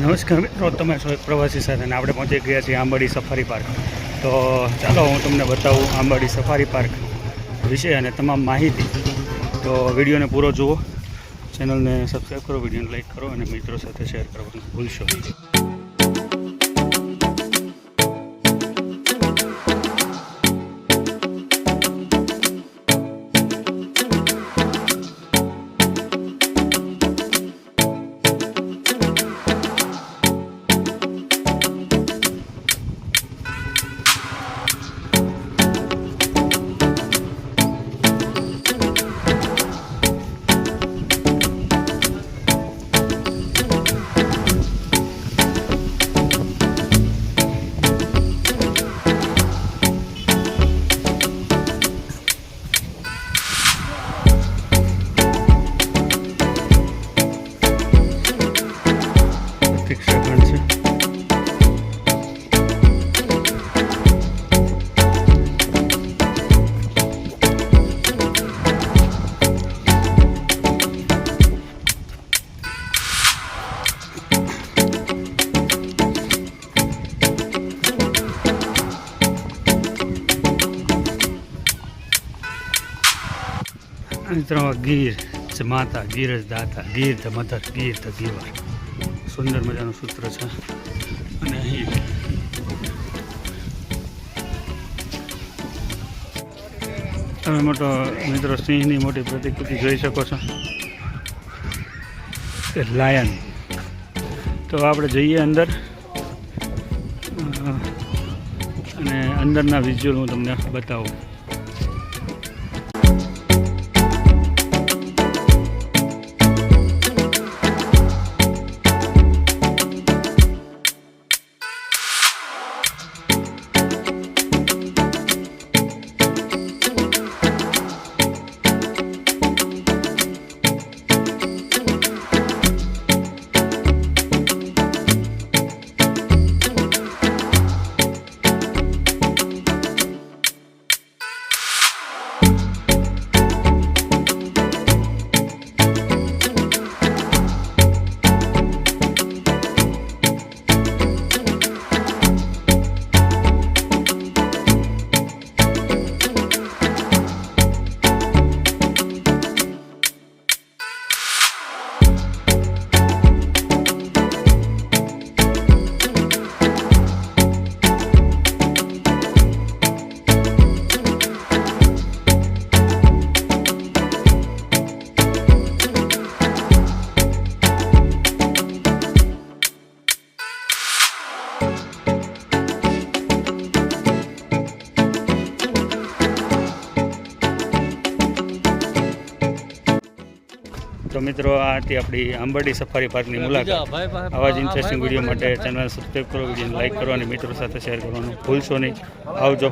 નમસ્કાર મિત્રો, તમે છો એક પ્રવાસી સાથે અને આપણે પહોંચી ગયા છીએ આંબાડી સફારી પાર્ક. તો ચાલો હું તમને બતાવું આંબાડી સફારી પાર્ક વિશે અને તમામ માહિતી. તો વિડીયોને પૂરો જુઓ, ચેનલને સબસ્ક્રાઈબ કરો, વિડીયોને લાઈક કરો અને મિત્રો સાથે શેર કરવાનું ભૂલશો નહીં. મિત્રો, ગીર જ માતા, ગીર જ દાતા, Gir the mother, Gir the giver. સુંદર મજાનું સૂત્ર છે. અને અહીં તમે મોટો મિત્રો સિંહની મોટી પ્રતિકૃતિ જોઈ શકો છો, લાયન. તો આપણે જઈએ અંદર અને અંદરના વિઝ્યુઅલ હું તમને બતાવું. તો મિત્રો, આ હતી આપણી આંબાડી સફારી પાર્કની મુલાકાત. આવા જ ઇન્ટરેસ્ટિંગ વિડીયો માટે ચેનલ સબસ્ક્રાઈબ કરો, વિડીયોને લાઈક કરો અને મિત્રો સાથે શેર કરવાનું ભૂલશો નહીં. આવજો.